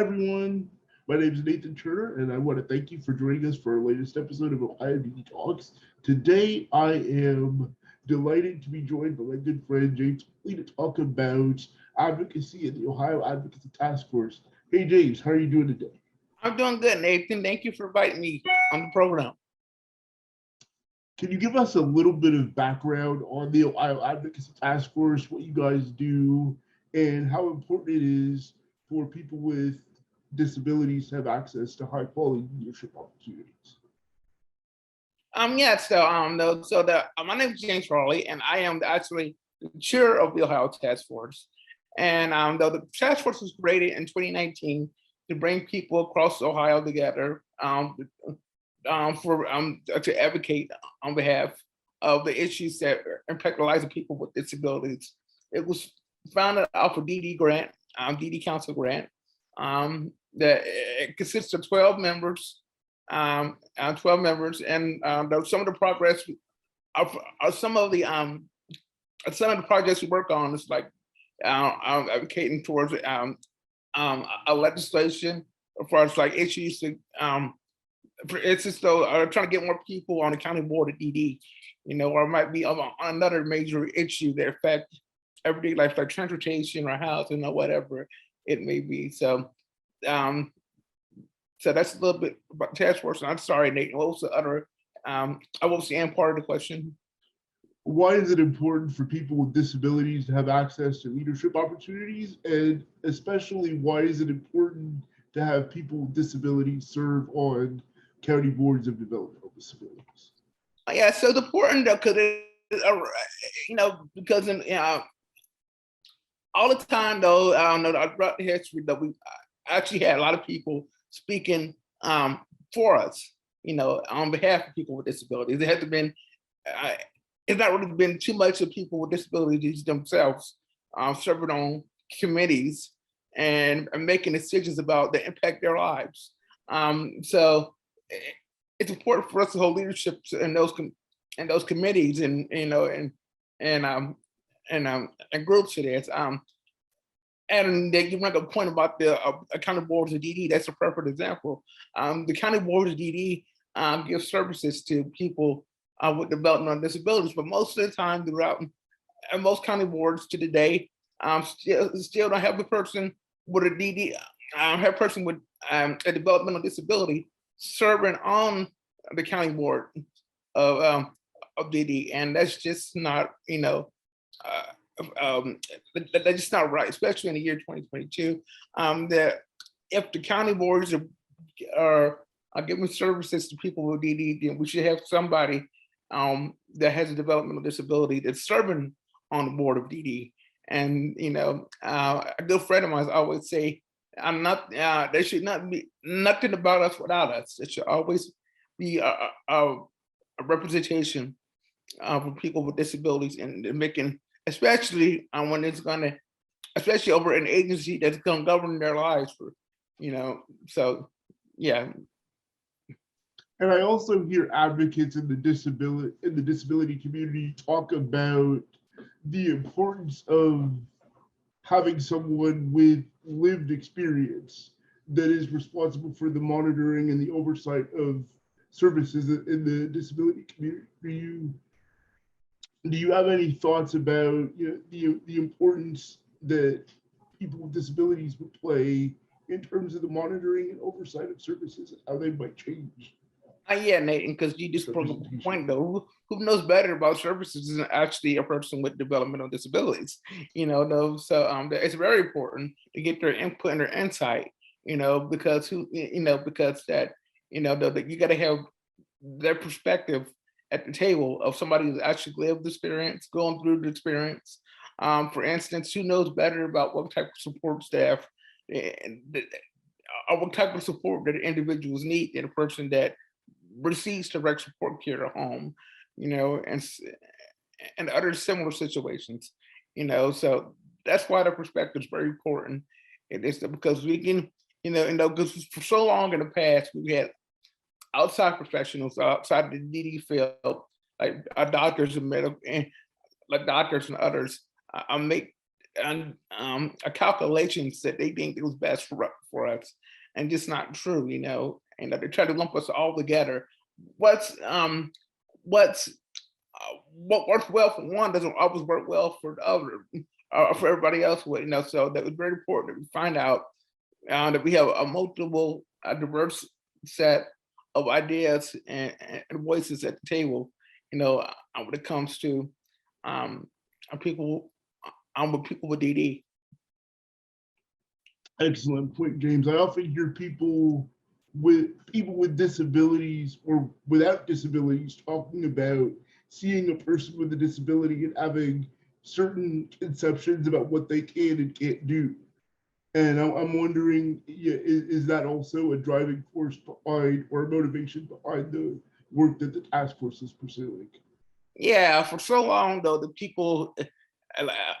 Hi, everyone. My name is Nathan Turner, and I want to thank you for joining us for our latest episode of Ohio DD Talks. Today, I am delighted to be joined by my good friend James Lee to talk about advocacy and the Ohio Advocacy Taskforce. Hey, James, how are you doing today? I'm doing good, Nathan. Thank you for inviting me on the program. Can you give us a little bit of background on the Ohio Advocacy Task Force, what you guys do, and how important it is for people with disabilities to have access to high quality leadership opportunities? My name is James Farley, and I am actually the chair of the Ohio Task Force. And the task force was created in 2019 to bring people across Ohio together to advocate on behalf of the issues that impact the lives of people with disabilities. It was founded off a DD grant, DD Council grant, that it consists of 12 members, and some of the progress, some of the projects we work on is like advocating towards a legislation as far as like issues to, for instance, though, trying to get more people on the county board of DD, or it might be on another major issue that affects everyday life, like transportation or housing or whatever it may be. So that's a little bit about task force. And I'm sorry, Nate. What was the other? What was the end part of the question? Why is it important for people with disabilities to have access to leadership opportunities? And especially, why is it important to have people with disabilities serve on county boards of developmental disabilities? Yeah, so it's important though, because because all the time though, throughout the history that we actually had a lot of people speaking for us, on behalf of people with disabilities. It hasn't been, it's not really been too much of people with disabilities themselves serving on committees and making decisions about the impact their lives. So it's important for us to hold leadership in those committees and and groups to this. And then you make a point about the county boards of DD. That's a perfect example. The county boards of DD give services to people with developmental disabilities, but most of the time throughout, and most county boards to today still don't have a person with a DD, have a person with a developmental disability serving on the county board of DD, and that's just not, that's just not right, especially in the year 2022. That if the county boards are giving services to people with DD, then we should have somebody that has a developmental disability that's serving on the board of DD. And a good friend of mine always say, "I'm not. There should not be nothing about us without us. It should always be a representation for people with disabilities and making." Especially when it's gonna, especially over an agency that's gonna govern their lives for, so yeah. And I also hear advocates in the disability community talk about the importance of having someone with lived experience that is responsible for the monitoring and the oversight of services in the disability community. Do you have any thoughts about the importance that people with disabilities would play in terms of the monitoring and oversight of services and how they might change? Yeah, Nathan, because you just brought up a point though. Who knows better about services than actually a person with developmental disabilities? Though, so it's very important to get their input and their insight. Because because that that you got to have their perspective at the table of somebody who's actually lived the experience, going through the experience. For instance, who knows better about what type of support staff or what type of support that individuals need than a person that receives direct support care at home, and other similar situations, So that's why the perspective is very important. It is because we can, because for so long in the past we had outside professionals outside the DD field, like doctors and medical, and like doctors and others, make a calculations that they think it was best for us, and just not true, and they try to lump us all together. What's what's what works well for one doesn't always work well for the other, for everybody else. So that was very important that we find out that we have a diverse set of ideas and voices at the table, when it comes to um, people, with people with DD. Excellent point, James. I often hear people with disabilities or without disabilities talking about seeing a person with a disability and having certain conceptions about what they can and can't do. And I'm wondering, yeah, is that also a driving force behind or a motivation behind the work that the task force is pursuing? Yeah, for so long though, the people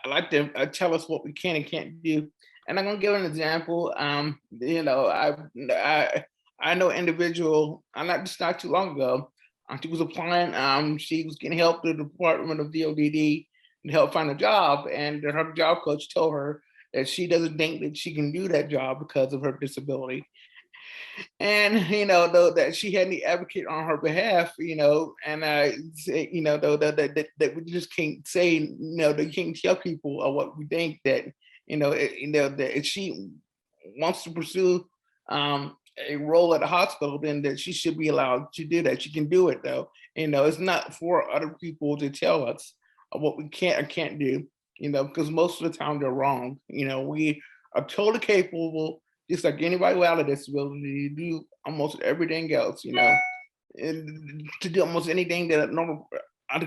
like to tell us what we can and can't do. And I'm gonna give an example. I know an individual. Not too long ago. She was applying. She was getting help through the Department of DODD to help find a job, and her job coach told her that she doesn't think that she can do that job because of her disability. And though that she had the advocate on her behalf, and I say, though that we just can't say, that you can't tell people what we think, that that if she wants to pursue a role at a hospital, then that she should be allowed to do that. She can do it though. It's not for other people to tell us what we can't or can't do. Because most of the time they're wrong. We are totally capable, just like anybody without a disability, to do almost everything else, and to do almost anything that a normal, I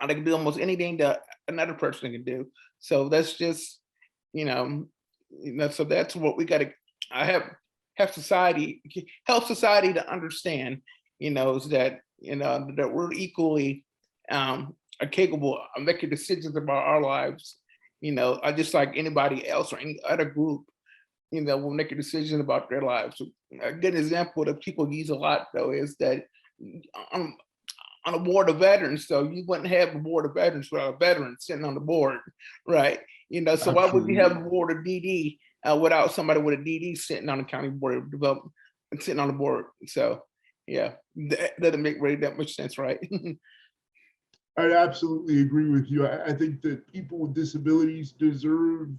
can do almost anything that another person can do. So that's just, so that's what we got to, I have society, help society to understand, is that, that we're equally are capable of making decisions about our lives, just like anybody else or any other group, will make a decision about their lives. A good example that people use a lot, though, is that on, on a board of veterans, so you wouldn't have a board of veterans without a veteran sitting on the board, right? So why would you have a board of DD without somebody with a DD sitting on the county board of development and sitting on the board? So yeah, that doesn't make really that much sense, right? I absolutely agree with you. I think that people with disabilities deserve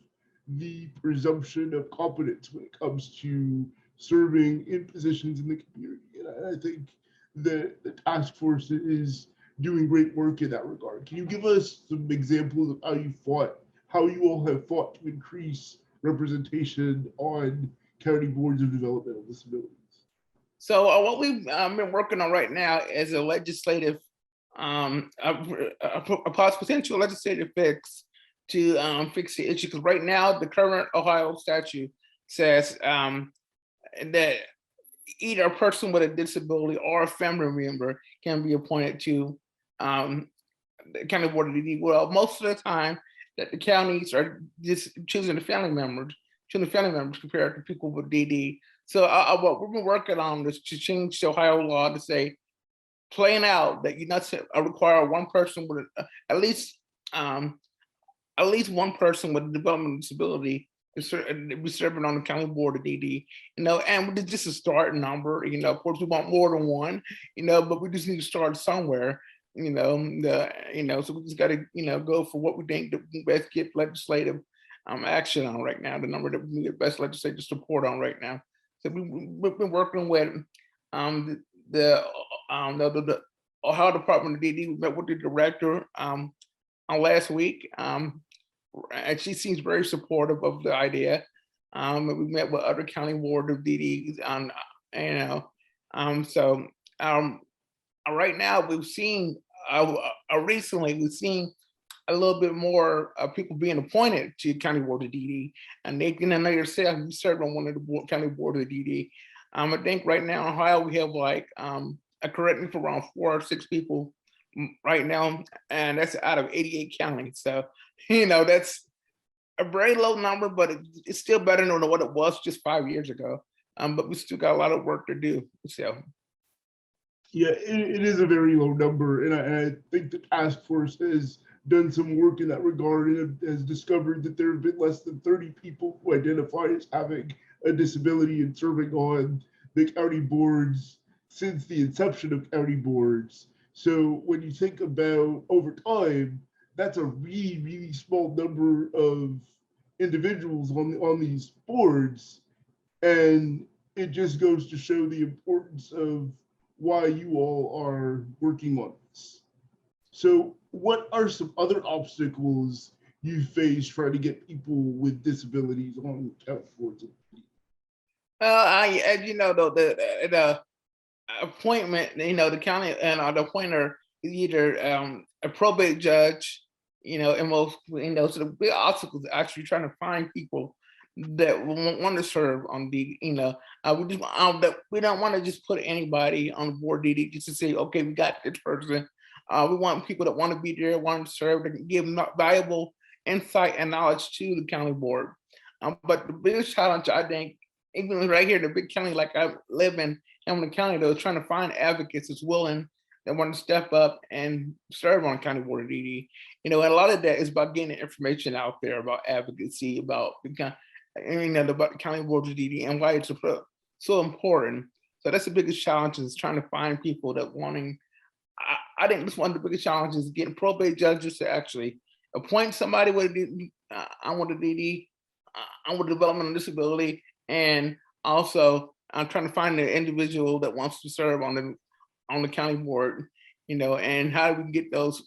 the presumption of competence when it comes to serving in positions in the community. And I think that the task force is doing great work in that regard. Can you give us some examples of how you all have fought to increase representation on county boards of developmental disabilities? So what we've been working on right now is a legislative, potential legislative fix to fix the issue. Because right now, the current Ohio statute says that either a person with a disability or a family member can be appointed to the county board of DD. Well, most of the time that the counties are just choosing choosing family members compared to people with DD. So what we've been working on is to change the Ohio law to say, playing out that you not require one person with at least one person with a developmental disability to be serving on the county board of DD, and with just a start number, of course we want more than one, but we just need to start somewhere, so we just got to, go for what we think that we best get legislative action on right now, the number that we get best legislative support on right now. So we've been working with the Ohio Department of DD. We met with the director on last week, and she seems very supportive of the idea. And we met with other county board of DDs on, so right now we've seen recently we've seen a little bit more people being appointed to county board of DD, and they can know yourself, you serve on one of the county board of DD. I think right now in Ohio we have like, correct me if I'm around 4 or 6 people right now, and that's out of 88 counties. So, that's a very low number, but it's still better than what it was just 5 years ago. But we still got a lot of work to do. So, yeah, it is a very low number, and I think the task force has done some work in that regard and has discovered that there have been less than 30 people who identify as having a disability and serving on the county boards since the inception of county boards. So when you think about over time, that's a really, really small number of individuals on these boards. And it just goes to show the importance of why you all are working on this. So what are some other obstacles you face trying to get people with disabilities on county boards? As you know, the appointment, the county and the appointer is either a probate judge, and most, so the big obstacle is actually trying to find people that want to serve on the, we don't want to just put anybody on board DD just to say, okay, we got this person. We want people that want to be there, want to serve, that can give valuable insight and knowledge to the county board. But the biggest challenge, I think, even right here, the big county like I live in, Hamilton County, though, is trying to find advocates that's willing, that want to step up and serve on county board of DD. And a lot of that is about getting information out there about advocacy, about about the county board of DD and why it's so important. So that's the biggest challenge, is trying to find people that wanting. I think this one of the biggest challenges is getting probate judges to actually appoint somebody with on with a DD, on with developmental disability, and also I'm trying to find the individual that wants to serve on the county board, and how do we get those,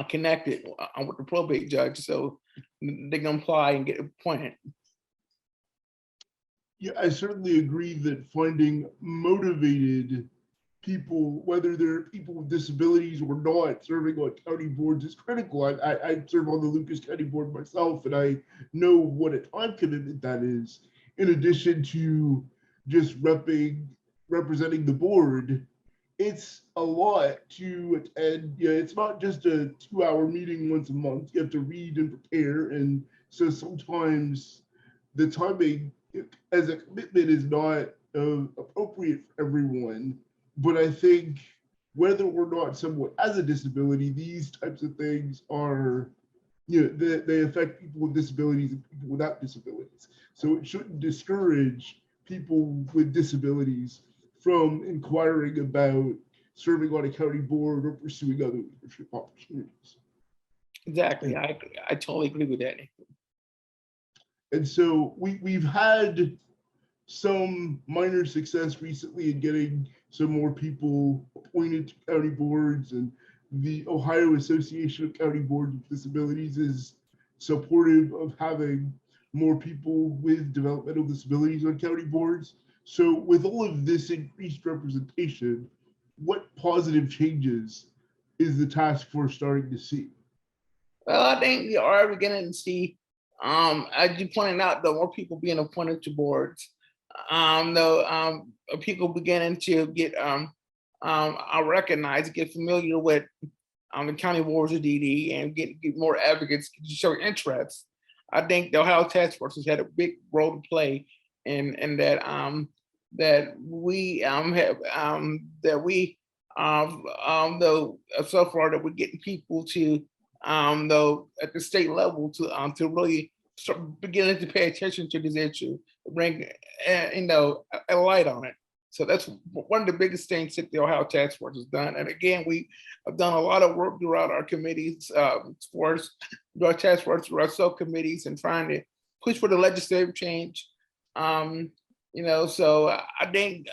connected with the probate judge so they can apply and get appointed. Yeah, I certainly agree that finding motivated people, whether they're people with disabilities or not, serving on county boards is critical. I serve on the Lucas County Board myself, and I know what a time commitment that is. In addition to just representing the board, it's a lot to attend. Yeah, it's not just a 2-hour meeting once a month. You have to read and prepare, and so sometimes the timing as a commitment is not appropriate for everyone. But I think whether or not someone has a disability, these types of things are, they affect people with disabilities and people without disabilities. So it shouldn't discourage people with disabilities from inquiring about serving on a county board or pursuing other leadership opportunities. Exactly. I totally agree with that. And so we've had some minor success recently in getting some more people appointed to county boards, and the Ohio Association of County Boards with Disabilities is supportive of having more people with developmental disabilities on county boards. So with all of this increased representation, what positive changes is the task force starting to see? Well, I think we are beginning to see, as you pointed out, the more people being appointed to boards, people beginning to get recognized, get familiar with the county boards of DD, and get more advocates to show interest. I think the Ohio Taskforce has had a big role to play in that, that we have though so far that we're getting people to though at the state level to really start beginning to pay attention to this issue, bring a light on it. So that's one of the biggest things that the Ohio Task Force has done. And again, we have done a lot of work throughout our committees, through our task force, through our subcommittees, and trying to push for the legislative change. So I think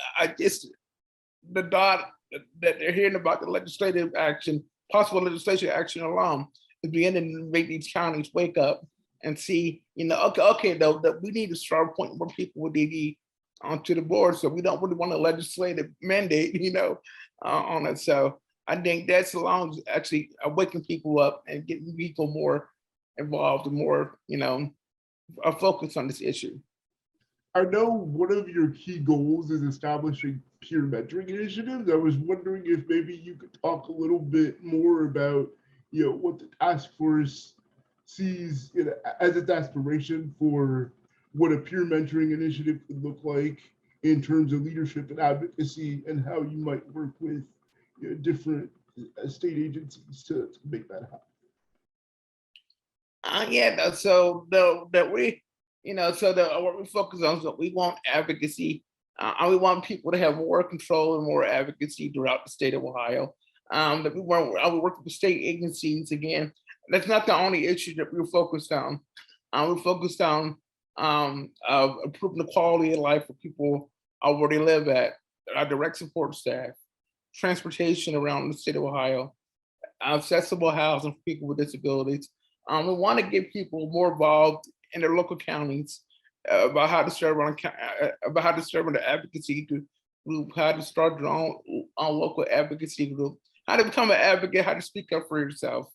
the dot that they're hearing about the legislative action, possible legislative action alone, is beginning to make these counties wake up and see, okay, though, that we need to start appointing more people with DD onto the board. So we don't really want a legislative mandate, on it. So I think that's along actually waking people up and getting people more involved and more, focused on this issue. I know one of your key goals is establishing peer mentoring initiatives. I was wondering if maybe you could talk a little bit more about, what the task force sees as its aspiration for what a peer mentoring initiative could look like in terms of leadership and advocacy, and how you might work with different state agencies to make that happen. Yeah, so the that we, so the what we focus on is that we want advocacy, and we want people to have more control and more advocacy throughout the state of Ohio. That we want, I would work with state agencies again. That's not the only issue that we're focused on. We're focused on improving the quality of life for people where they live at, our direct support staff, transportation around the state of Ohio, accessible housing for people with disabilities. We want to get people more involved in their local counties about how to serve about how to serve on the advocacy group, how to start their own local advocacy group, how to become an advocate, how to speak up for yourself.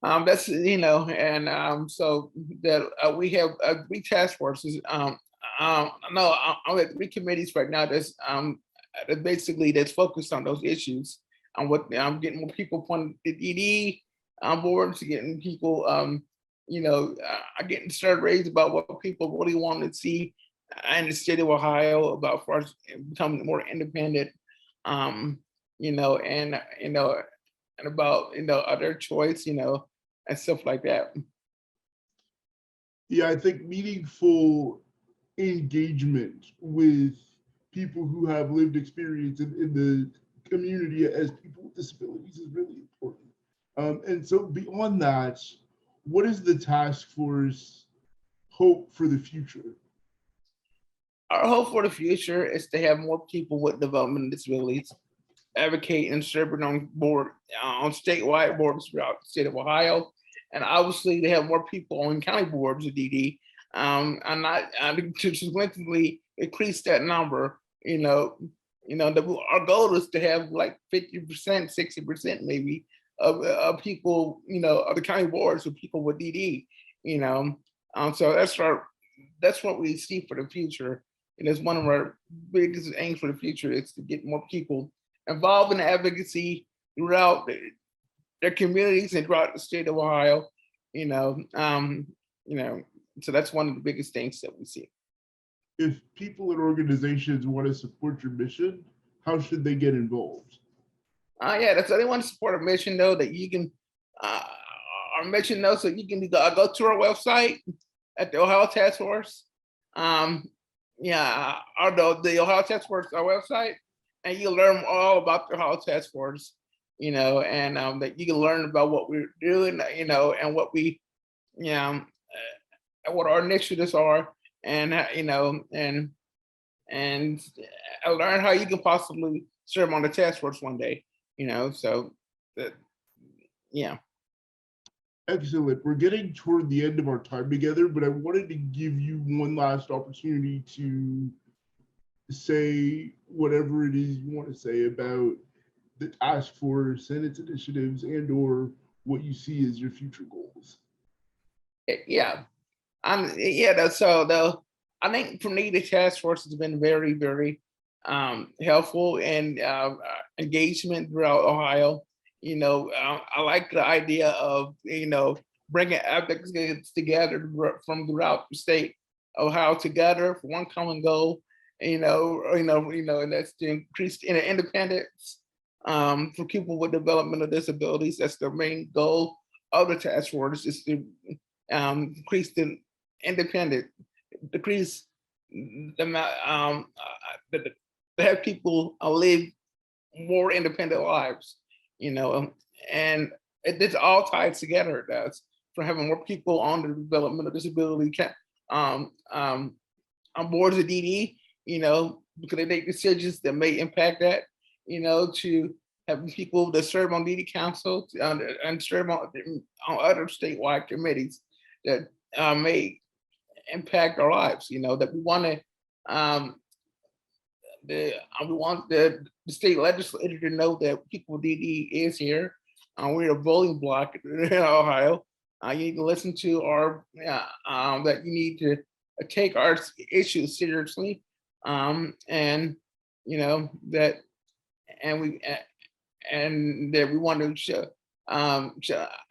That's and so that we have three task forces. No, I'm at three committees right now. That basically that's focused on those issues. What I'm getting more people from the DD on board, to getting people, getting surveys about what people really want to see in the state of Ohio about far as becoming more independent. Um, and about their choice, and stuff like that. Yeah, I think meaningful engagement with people who have lived experience in the community as people with disabilities is really important. And so beyond that, what is the task force hope for the future? Our hope for the future is to have more people with developmental disabilities advocate and serving on board on statewide boards throughout the state of Ohio, and obviously to have more people on county boards of DD, and not to significantly increase that number. Our goal is to have like 50%, 60% maybe of people, of the county boards of people with DD. So that's what we see for the future. And it's one of our biggest aims for the future is to get more people involved in advocacy throughout their communities and throughout the state of Ohio. You know, um, so that's one of the biggest things that we see. If people and organizations want to support your mission, how should they get involved? Yeah, that's they want to support our mission though that you can uh, our mission though, so you can go to our website at the Ohio Task Force. Um, yeah, the Ohio Task Force, our website, and you learn all about the Ohio Task Force, and that you can learn about what we're doing, and what we, and what our initiatives are, and and learn how you can possibly serve on the task force one day. So that, yeah. Excellent. We're getting toward the end of our time together, but I wanted to give you one last opportunity to say whatever it is you want to say about the task force and its initiatives and or what you see as your future goals. Yeah. Yeah, so though I think for me the task force has been very, very helpful and engagement throughout Ohio. I like the idea of bringing advocates together from throughout the state of Ohio together for one common goal. And that's to increase independence for people with developmental disabilities. That's the main goal of the task force is to increase the independent, decrease the amount, to have people live more independent lives, and it's all tied together. It does for having more people on the developmental disability on boards of DD, because they make decisions that may impact that, to having people that serve on DD council and serve on other statewide committees that may impact our lives. That we want to we want the state legislature to know that people with DD is here. We're a voting block in Ohio. You need to listen to our that you need to take our issues seriously, and that and we and that we want to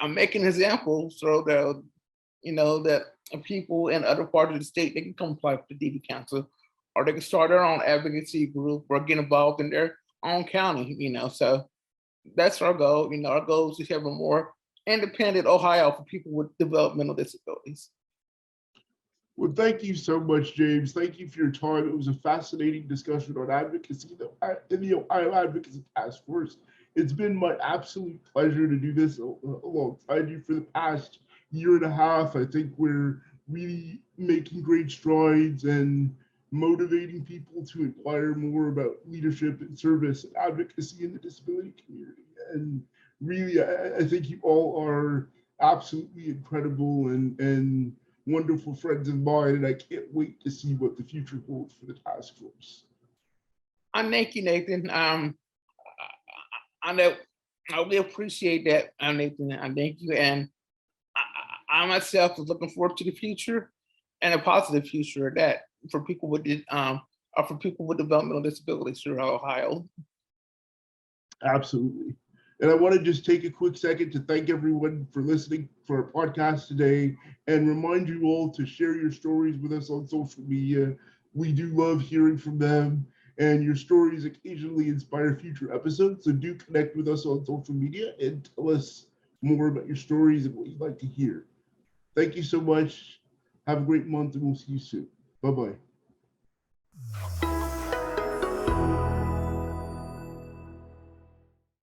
make an example so that that people in other parts of the state they can come apply for the DD council, or they can start their own advocacy group or get involved in their own county. So that's our goal. Our goal is to have a more independent Ohio for people with developmental disabilities. Well, thank you so much, James. Thank you for your time. It was a fascinating discussion on advocacy in the Ohio Advocacy Task Force. It's been my absolute pleasure to do this alongside you for the past year and a half. I think we're really making great strides and motivating people to inquire more about leadership and service and advocacy in the disability community. And really, I think you all are absolutely incredible and wonderful friends of mine, and I can't wait to see what the future holds for the task force. Thank you, Nathan. I know I really appreciate that, Nathan. I thank you, and I myself is looking forward to the future and a positive future of that for people with for people with developmental disabilities throughout Ohio. Absolutely. And I want to just take a quick second to thank everyone for listening for our podcast today and remind you all to share your stories with us on social media. We do love hearing from them, and your stories occasionally inspire future episodes. So do connect with us on social media and tell us more about your stories and what you'd like to hear. Thank you so much. Have a great month, and we'll see you soon. Bye-bye.